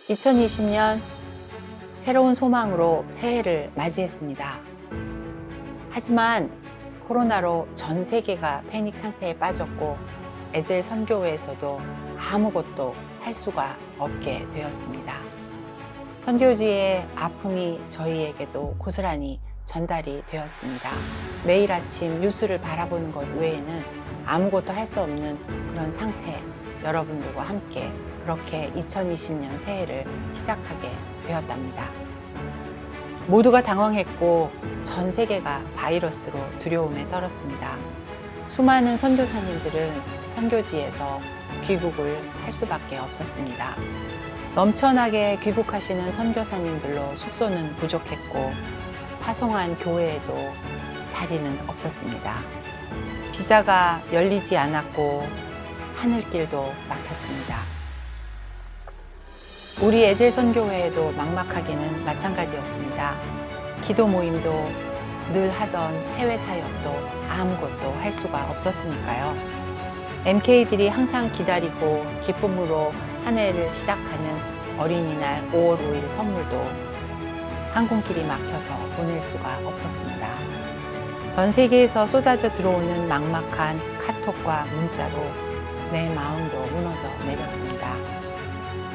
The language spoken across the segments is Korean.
2020년 새로운 소망으로 새해를 맞이했습니다. 하지만 코로나로 전 세계가 패닉 상태에 빠졌고 에젤 선교회에서도 아무것도 할 수가 없게 되었습니다. 선교지의 아픔이 저희에게도 고스란히 전달이 되었습니다. 매일 아침 뉴스를 바라보는 것 외에는 아무것도 할 수 없는 그런 상태, 여러분들과 함께 그렇게 2020년 새해를 시작하게 되었답니다. 모두가 당황했고 전 세계가 바이러스로 두려움에 떨었습니다. 수많은 선교사님들은 선교지에서 귀국을 할 수밖에 없었습니다. 넘쳐나게 귀국하시는 선교사님들로 숙소는 부족했고 파송한 교회에도 자리는 없었습니다. 비자가 열리지 않았고 하늘길도 막혔습니다. 우리 에젤 선교회에도 막막하기는 마찬가지였습니다. 기도 모임도 늘 하던 해외 사역도 아무것도 할 수가 없었으니까요. MK들이 항상 기다리고 기쁨으로 한 해를 시작하는 어린이날 5월 5일 선물도 항공길이 막혀서 보낼 수가 없었습니다. 전 세계에서 쏟아져 들어오는 막막한 카톡과 문자로 내 마음도 무너져 내렸습니다.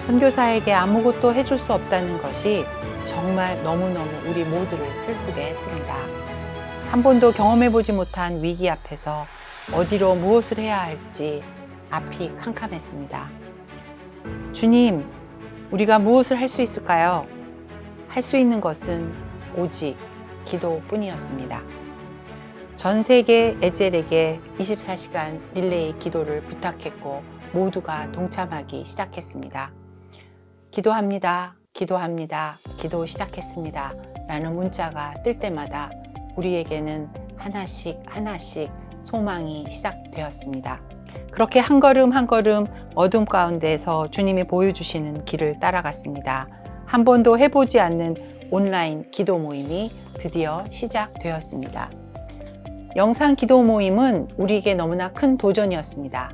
선교사에게 아무것도 해줄 수 없다는 것이 정말 너무너무 우리 모두를 슬프게 했습니다. 한 번도 경험해보지 못한 위기 앞에서 어디로 무엇을 해야 할지 앞이 캄캄했습니다. 주님, 우리가 무엇을 할 수 있을까요? 할 수 있는 것은 오직 기도뿐이었습니다. 전 세계 에젤에게 24시간 릴레이 기도를 부탁했고 모두가 동참하기 시작했습니다. 기도합니다. 기도합니다. 기도 시작했습니다. 라는 문자가 뜰 때마다 우리에게는 하나씩 소망이 시작되었습니다. 그렇게 한 걸음 한 걸음 어둠 가운데서 주님이 보여주시는 길을 따라갔습니다. 한 번도 해보지 않는 온라인 기도 모임이 드디어 시작되었습니다. 영상 기도 모임은 우리에게 너무나 큰 도전이었습니다.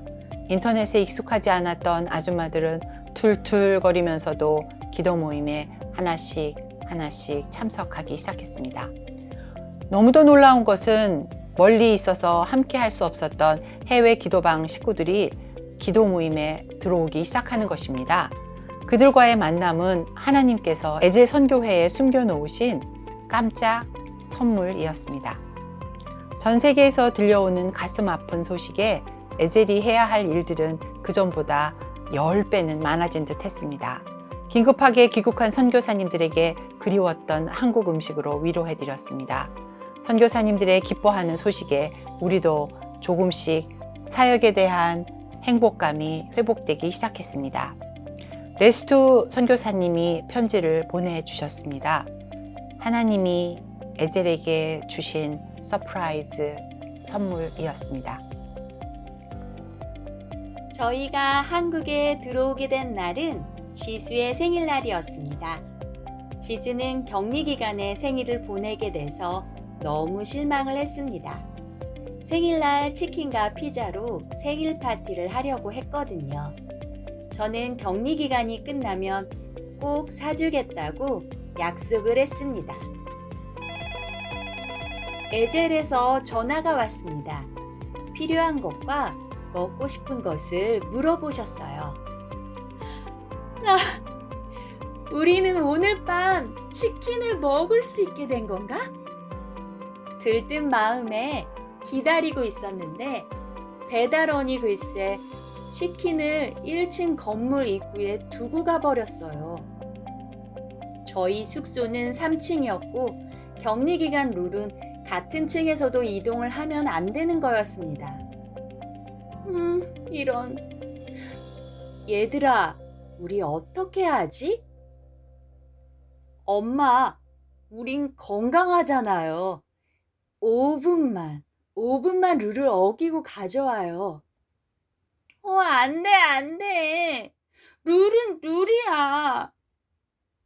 인터넷에 익숙하지 않았던 아줌마들은 툴툴거리면서도 기도 모임에 하나씩 참석하기 시작했습니다. 너무도 놀라운 것은 멀리 있어서 함께 할 수 없었던 해외 기도방 식구들이 기도 모임에 들어오기 시작하는 것입니다. 그들과의 만남은 하나님께서 에젤 선교회에 숨겨놓으신 깜짝 선물이었습니다. 전 세계에서 들려오는 가슴 아픈 소식에 에젤이 해야 할 일들은 그전보다 10배는 많아진 듯 했습니다. 긴급하게 귀국한 선교사님들에게 그리웠던 한국 음식으로 위로해드렸습니다. 선교사님들의 기뻐하는 소식에 우리도 조금씩 사역에 대한 행복감이 회복되기 시작했습니다. 레스투 선교사님이 편지를 보내주셨습니다. 하나님이 에젤에게 주신 서프라이즈 선물이었습니다. 저희가 한국에 들어오게 된 날은 지수의 생일날이었습니다. 지수는 격리 기간에 생일을 보내게 돼서 너무 실망을 했습니다. 생일날 치킨과 피자로 생일 파티를 하려고 했거든요. 저는 격리 기간이 끝나면 꼭 사주겠다고 약속을 했습니다. 에젤에서 전화가 왔습니다. 필요한 것과 먹고 싶은 것을 물어보셨어요. 우리는 오늘 밤 치킨을 먹을 수 있게 된 건가? 들뜬 마음에 기다리고 있었는데 배달원이 글쎄 치킨을 1층 건물 입구에 두고 가버렸어요. 저희 숙소는 3층이었고 격리기간 룰은 같은 층에서도 이동을 하면 안 되는 거였습니다. 이런. 얘들아, 우리 어떻게 하지? 엄마, 우린 건강하잖아요. 5분만 룰을 어기고 가져와요. 안 돼. 룰은 룰이야.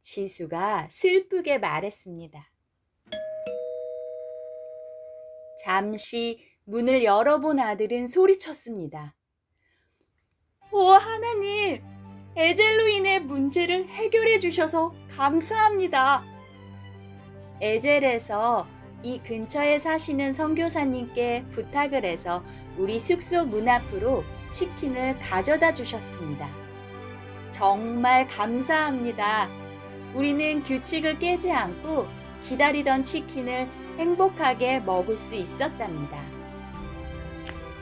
지수가 슬프게 말했습니다. 잠시 문을 열어본 아들은 소리쳤습니다. 하나님, 에젤로 인해 문제를 해결해 주셔서 감사합니다. 에젤에서 이 근처에 사시는 선교사님께 부탁을 해서 우리 숙소 문 앞으로 치킨을 가져다 주셨습니다. 정말 감사합니다. 우리는 규칙을 깨지 않고 기다리던 치킨을 행복하게 먹을 수 있었답니다.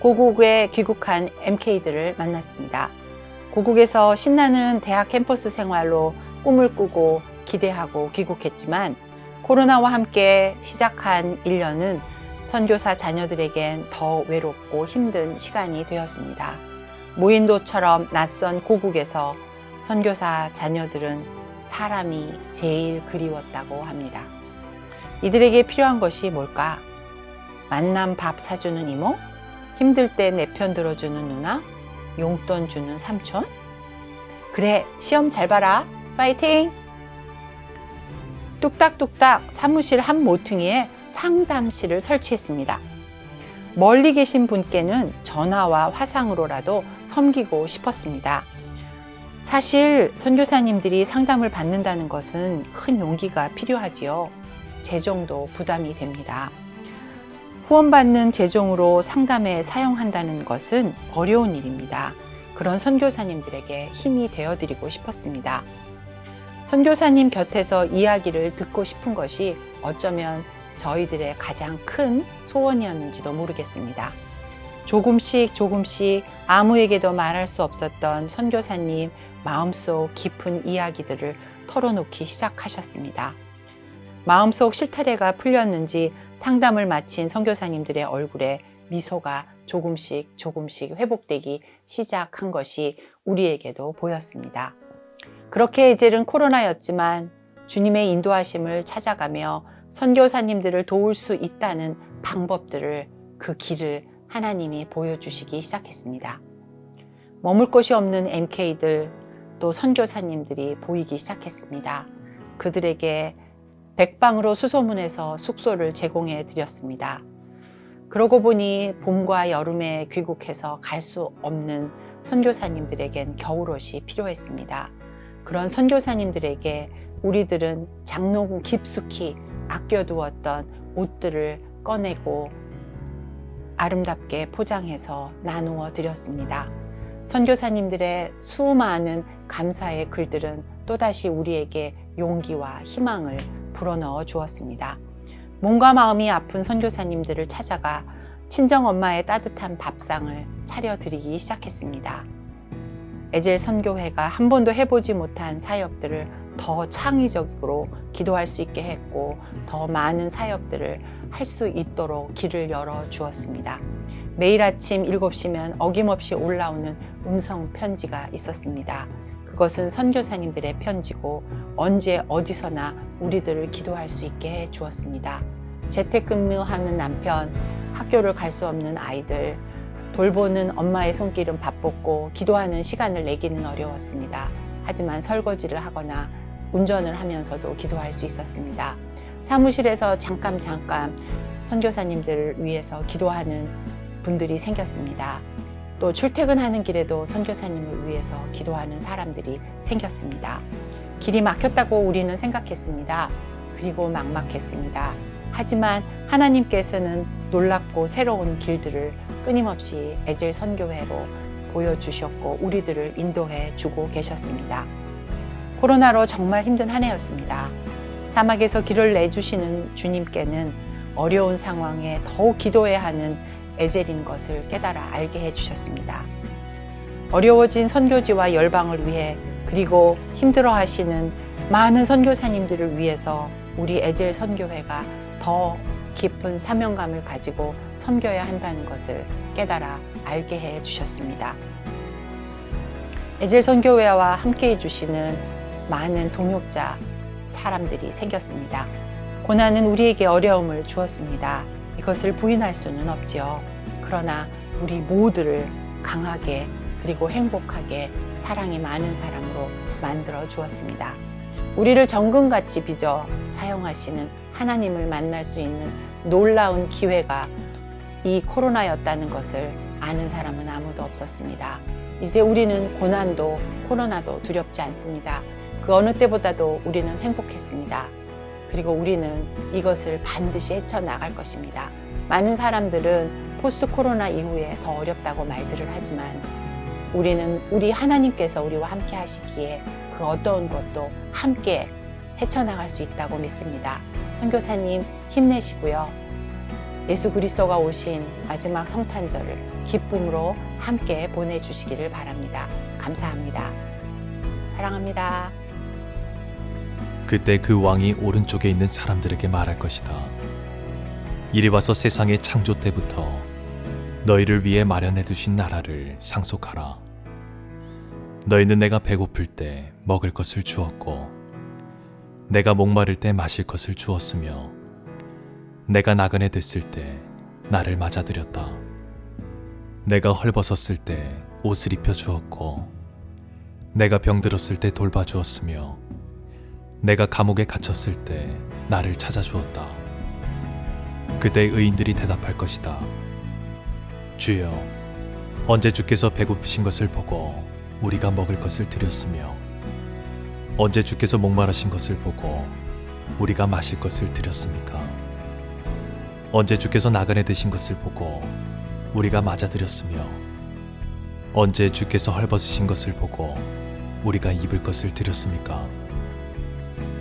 고국에 귀국한 MK들을 만났습니다. 고국에서 신나는 대학 캠퍼스 생활로 꿈을 꾸고 기대하고 귀국했지만 코로나와 함께 시작한 1년은 선교사 자녀들에겐 더 외롭고 힘든 시간이 되었습니다. 무인도처럼 낯선 고국에서 선교사 자녀들은 사람이 제일 그리웠다고 합니다. 이들에게 필요한 것이 뭘까? 만남 밥 사주는 이모? 힘들 때 내 편 들어주는 누나? 용돈 주는 삼촌? 그래, 시험 잘 봐라. 파이팅! 뚝딱뚝딱 사무실 한 모퉁이에 상담실을 설치했습니다. 멀리 계신 분께는 전화와 화상으로라도 섬기고 싶었습니다. 사실 선교사님들이 상담을 받는다는 것은 큰 용기가 필요하지요. 재정도 부담이 됩니다. 후원받는 재정으로 상담에 사용한다는 것은 어려운 일입니다. 그런 선교사님들에게 힘이 되어드리고 싶었습니다. 선교사님 곁에서 이야기를 듣고 싶은 것이 어쩌면 저희들의 가장 큰 소원이었는지도 모르겠습니다. 조금씩 아무에게도 말할 수 없었던 선교사님 마음속 깊은 이야기들을 털어놓기 시작하셨습니다. 마음속 실타래가 풀렸는지 상담을 마친 선교사님들의 얼굴에 미소가 조금씩 회복되기 시작한 것이 우리에게도 보였습니다. 그렇게 에젤은 코로나였지만 주님의 인도하심을 찾아가며 선교사님들을 도울 수 있다는 방법들을, 그 길을 하나님이 보여주시기 시작했습니다. 머물 곳이 없는 MK들, 또 선교사님들이 보이기 시작했습니다. 그들에게 백방으로 수소문해서 숙소를 제공해 드렸습니다. 그러고 보니 봄과 여름에 귀국해서 갈 수 없는 선교사님들에겐 겨울옷이 필요했습니다. 그런 선교사님들에게 우리들은 장롱 깊숙이 아껴두었던 옷들을 꺼내고 아름답게 포장해서 나누어 드렸습니다. 선교사님들의 수많은 감사의 글들은 또다시 우리에게 용기와 희망을 불어넣어 주었습니다. 몸과 마음이 아픈 선교사님들을 찾아가 친정엄마의 따뜻한 밥상을 차려드리기 시작했습니다. 에젤 선교회가 한 번도 해보지 못한 사역들을 더 창의적으로 기도할 수 있게 했고, 더 많은 사역들을 할 수 있도록 길을 열어 주었습니다. 매일 아침 7시면 어김없이 올라오는 음성 편지가 있었습니다. 그것은 선교사님들의 편지고 언제 어디서나 우리들을 기도할 수 있게 해 주었습니다. 재택근무하는 남편, 학교를 갈 수 없는 아이들, 돌보는 엄마의 손길은 바빴고 기도하는 시간을 내기는 어려웠습니다. 하지만 설거지를 하거나 운전을 하면서도 기도할 수 있었습니다. 사무실에서 잠깐 선교사님들을 위해서 기도하는 분들이 생겼습니다. 또 출퇴근하는 길에도 선교사님을 위해서 기도하는 사람들이 생겼습니다. 길이 막혔다고 우리는 생각했습니다. 그리고 막막했습니다. 하지만 하나님께서는 놀랍고 새로운 길들을 끊임없이 에젤 선교회로 보여주셨고 우리들을 인도해 주고 계셨습니다. 코로나로 정말 힘든 한 해였습니다. 사막에서 길을 내주시는 주님께는 어려운 상황에 더욱 기도해야 하는 에젤인 것을 깨달아 알게 해주셨습니다. 어려워진 선교지와 열방을 위해, 그리고 힘들어하시는 많은 선교사님들을 위해서 우리 에젤 선교회가 더 깊은 사명감을 가지고 섬겨야 한다는 것을 깨달아 알게 해주셨습니다. 에젤 선교회와 함께 해주시는 많은 동역자 사람들이 생겼습니다. 고난은 우리에게 어려움을 주었습니다. 이것을 부인할 수는 없지요. 그러나 우리 모두를 강하게 그리고 행복하게 사랑이 많은 사람으로 만들어 주었습니다. 우리를 정금같이 빚어 사용하시는 하나님을 만날 수 있는 놀라운 기회가 이 코로나였다는 것을 아는 사람은 아무도 없었습니다. 이제 우리는 고난도 코로나도 두렵지 않습니다. 그 어느 때보다도 우리는 행복했습니다. 그리고 우리는 이것을 반드시 헤쳐나갈 것입니다. 많은 사람들은 포스트 코로나 이후에 더 어렵다고 말들을 하지만 우리는 우리 하나님께서 우리와 함께 하시기에 그 어떠한 것도 함께 헤쳐나갈 수 있다고 믿습니다. 선교사님 힘내시고요. 예수 그리스도가 오신 마지막 성탄절을 기쁨으로 함께 보내주시기를 바랍니다. 감사합니다. 사랑합니다. 그때 그 왕이 오른쪽에 있는 사람들에게 말할 것이다. 이리 와서 세상의 창조 때부터 너희를 위해 마련해 두신 나라를 상속하라. 너희는 내가 배고플 때 먹을 것을 주었고 내가 목마를 때 마실 것을 주었으며 내가 나그네 됐을 때 나를 맞아들였다. 내가 헐벗었을 때 옷을 입혀 주었고 내가 병들었을 때 돌봐주었으며 내가 감옥에 갇혔을 때 나를 찾아주었다. 그때 의인들이 대답할 것이다. 주여, 언제 주께서 배고프신 것을 보고 우리가 먹을 것을 드렸으며 언제 주께서 목마르신 것을 보고 우리가 마실 것을 드렸습니까? 언제 주께서 나그네 되신 것을 보고 우리가 맞아드렸으며 언제 주께서 헐벗으신 것을 보고 우리가 입을 것을 드렸습니까?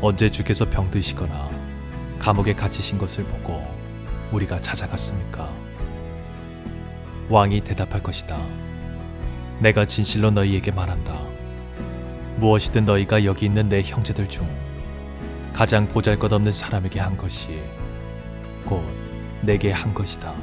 언제 주께서 병드시거나 감옥에 갇히신 것을 보고 우리가 찾아갔습니까? 왕이 대답할 것이다. 내가 진실로 너희에게 말한다. 무엇이든 너희가 여기 있는 내 형제들 중 가장 보잘것없는 사람에게 한 것이 곧 내게 한 것이다.